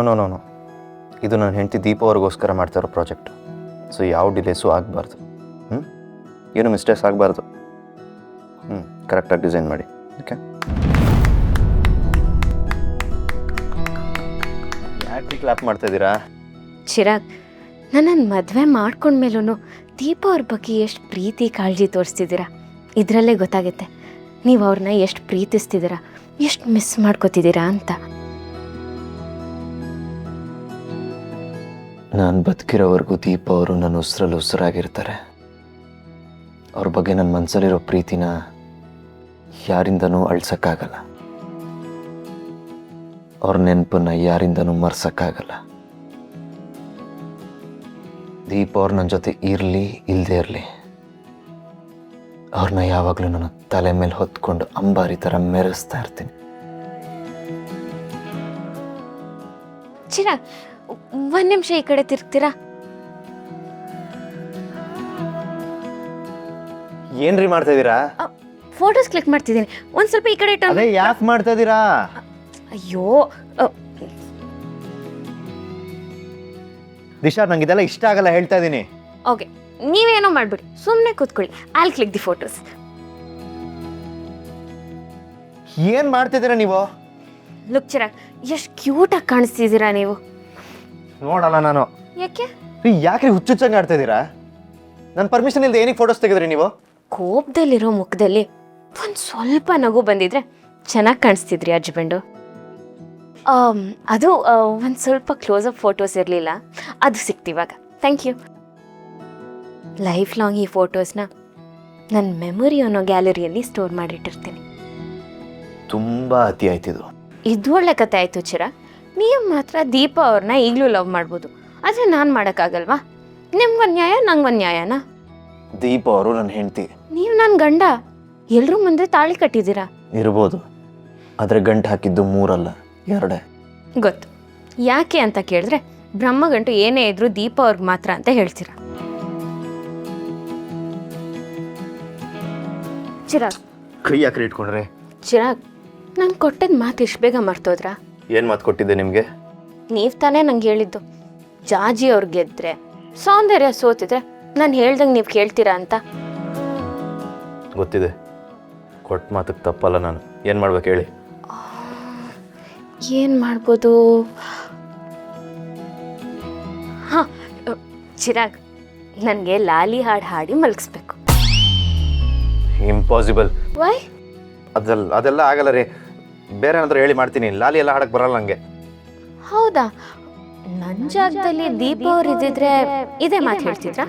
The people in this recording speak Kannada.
ನೋ ಇದು ನನ್ನ ಹೆಂಡತಿ ದೀಪ ಅವ್ರಿಗೋಸ್ಕರ ಮಾಡ್ತಾ ಇರೋ ಪ್ರಾಜೆಕ್ಟ್. ಸೊ ಯಾವ ಡಿಲೇಸು ಆಗಬಾರ್ದು. ಏನು ಮಿಸ್ಟೇಕ್ಸ್ ಆಗಬಾರ್ದು. ಕರೆಕ್ಟಾಗಿ ಡಿಸೈನ್ ಮಾಡಿ. ಓಕೆ, ಯಾಕೆ ಕ್ಲಾಪ್ ಮಾಡ್ತಾಯಿದ್ದೀರಾ? ಚಿರಾಗ್, ನನ್ನನ್ನು ಮದುವೆ ಮಾಡ್ಕೊಂಡ್ಮೇಲೂ ದೀಪ ಅವ್ರ ಬಗ್ಗೆ ಎಷ್ಟು ಪ್ರೀತಿ ಕಾಳಜಿ ತೋರಿಸ್ತಿದ್ದೀರಾ. ಇದರಲ್ಲೇ ಗೊತ್ತಾಗುತ್ತೆ ನೀವು ಅವ್ರನ್ನ ಎಷ್ಟು ಪ್ರೀತಿಸ್ತಿದ್ದೀರಾ, ಎಷ್ಟು ಮಿಸ್ ಮಾಡ್ಕೋತಿದ್ದೀರಾ ಅಂತ. ನಾನು ಬದುಕಿರೋವರೆಗೂ ದೀಪ ಅವರು ನನ್ನ ಉಸಿರಲ್ಲಿ ಉಸಿರಾಗಿರ್ತಾರೆ. ಅವ್ರ ಬಗ್ಗೆ ನನ್ನ ಮನಸ್ಸಲ್ಲಿರೋ ಪ್ರೀತಿನ ಯಾರಿಂದನೂ ಅಳ್ಸೋಕ್ಕಾಗಲ್ಲ. ಅವ್ರ ನೆನಪನ್ನು ಯಾರಿಂದನೂ ಮರ್ಸೋಕ್ಕಾಗಲ್ಲ. ದೀಪ ಅವ್ರು ನನ್ನ ಜೊತೆ ಇರಲಿ ಇಲ್ಲದೆ ಇರಲಿ, ಅವ್ರನ್ನ ಯಾವಾಗಲೂ ನನ್ನ ತಲೆ ಮೇಲೆ ಹೊತ್ಕೊಂಡು ಅಂಬಾರಿ ಥರ ಮೆರೆಸ್ತಾ ಇರ್ತೀನಿ. ಚಿರಾಗ್, ಒಂದು ನಿಮಿಷ ಈ ಕಡೆ ತಿರ್ಗ್ತೀರಾ? ಏನ್ರಿ ಮಾಡ್ತಾ ಇದ್ದೀರಾ? ಫೋಟೋಸ್ ಕ್ಲಿಕ್ ಮಾಡ್ತಿದ್ದೀನಿ. ಒಂದು ಸ್ವಲ್ಪ ಈ ಕಡೆ ಅದೇ ಯಾಕೆ ಮಾಡ್ತಾ ಇದ್ದೀರಾ? ಅಯ್ಯೋ ದಿಶಾ, ನಂಗೆ ಇದೆಲ್ಲ ಇಷ್ಟ ಆಗಲ್ಲ, ಹೇಳ್ತಾ ಇದ್ದೀನಿ. ಓಕೆ, ನೀವೇನೋ ಮಾಡ್ಬಿಡಿ, ಸುಮ್ಮನೆ ಕೂತ್ಕೊಳ್ಳಿ. I'll click the photos. ಏನು ಮಾಡ್ತಿದ್ದೀರಾ ನೀವು? ಲುಕ್ ಚಿರಾಗ್, ಎಷ್ಟು ಕ್ಯೂಟಾಗಿ ಕಾಣಿಸ್ತಿದ್ದೀರಾ ನೀವು. ನೋಡಲ್ಲ ನಾನು. ಯಾಕೆ ಯಾಕೆ ಹುಚ್ಚುಚ್ಚಂಗೆ ಆಡ್ತಾ ಇದ್ದೀರಾ? ನನ್ನ ಪರ್ಮಿಷನ್ ಇಲ್ಲದೆ ಏನಕ್ಕೆ ಫೋಟೋಸ್ ತೆಗೆದ್ರಿ ನೀವು? ಕೋಪದಲ್ಲಿರೋ ಮುಖದಲ್ಲಿ ಒಂದು ಸ್ವಲ್ಪ ನಗು ಬಂದಿದ್ರೆ ಚೆನ್ನಾಗಿ ಕಾಣಿಸ್ತಿದ್ರಿ ಹಸ್ಬೆಂಡು. ಅದು ಒಂದು ಸ್ವಲ್ಪ ಕ್ಲೋಸಪ್ ಫೋಟೋಸ್ ಇರಲಿಲ್ಲ, ಅದು ಸಿಕ್ತಿವಾಗ. Thank you. ಲೈಫ್ ಲಾಂಗ್ ಈ ಫೋಟೋಸ್ನ ನನ್ನ ಮೆಮೊರಿ ಅನ್ನೋ ಗ್ಯಾಲರಿಯಲ್ಲಿ ಸ್ಟೋರ್ ಮಾಡಿಟ್ಟಿರ್ತೀನಿ. ತುಂಬ ಅತಿ ಆಯ್ತಿದು. ಇದು ಒಳ್ಳೆ ಕತೆ ಆಯಿತು ಚಿರಾಗ್. ನೀವು ಮಾತ್ರ ದೀಪ ಅವ್ರನ್ನ ಈಗಲೂ ಲವ್ ಮಾಡ್ಬೋದು, ಆದರೆ ನಾನು ಮಾಡೋಕ್ಕಾಗಲ್ವಾ? ನಿಮ್ಗೊಂದು ನ್ಯಾಯ, ನಂಗೊಂದು ನ್ಯಾಯನಾ? ದೀಪ ಅವರು ನನ್ನ ಹೆಂಡತಿ, ನೀವು ನನ್ನ ಗಂಡ. ಎಲ್ಲರೂ ಮುಂದೆ ತಾಳಿ ಕಟ್ಟಿದ್ದೀರಾ. ಇರ್ಬೋದು, ಆದರೆ ಗಂಟು ಹಾಕಿದ್ದು 3 ಅಲ್ಲ 2. ಗೊತ್ತು. ಯಾಕೆ ಅಂತ ಕೇಳಿದ್ರೆ ಬ್ರಹ್ಮಗಂಟು ಏನೇ ಇದ್ರೂ ದೀಪ ಅವ್ರಿಗೆ ಮಾತ್ರ ಅಂತ ಹೇಳ್ತೀರಾ. ಚಿರಾಗ್, ಕೈ ಯಾಕ್ರೆ ಇಟ್ಕೊಂಡ್ರೆ? ಚಿರಾಗ್, ನಾನು ಕೊಟ್ಟಿದ್ದ ಮಾತು ಇಷ್ಟು ಬೇಗ ಮರ್ತೋದ್ರಾ? ಏನು ಮಾತು ಕೊಟ್ಟಿದ್ದೆ ನಿಮಗೆ? ನೀವು ತಾನೇ ನಂಗೆ ಹೇಳಿದ್ದು, ಜಾಜಿ ಅವ್ರು ಗೆದ್ರೆ ಸೌಂದರ್ಯ ಸೋತಿದ್ರೆ ನಾನು ಹೇಳ್ದಂಗೆ ನೀವು ಕೇಳ್ತೀರಾ ಅಂತ. ಗೊತ್ತಿದೆ, ಕೊಟ್ಟ ಮಾತಕ್ಕೆ ತಪ್ಪಲ್ಲ ನಾನು. ಏನು ಮಾಡ್ಬೇಕು ಹೇಳಿ? ಏನು ಮಾಡ್ಬೋದು? ಹಾಂ, ಚಿರಾಗ್, ನನಗೆ ಲಾಲಿ ಹಾಡು ಹಾಡಿ ಮಲಗಿಸ್ಬೇಕು. ಇಂಪಾಸಿಬಲ್. ವೈ? ಅದೆಲ್ಲ ಆಗಲ್ಲ ರೀ. ಬೇರೆ ಏನಾದರೂ ಹೇಳಿ ಮಾಡ್ತೀನಿ. ಲಾಲಿ ಎಲ್ಲ ಹಾಡಕ್ಕೆ ಬರಲ್ಲ ನನಗೆ. ಹೌದಾ? ನನ್ನ ಜಾಗದಲ್ಲಿ ದೀಪ ಅವ್ರು ಇದ್ದಿದ್ರೆ ಇದೇ ಮಾತು ಹೇಳ್ತಿದ್ರಾ?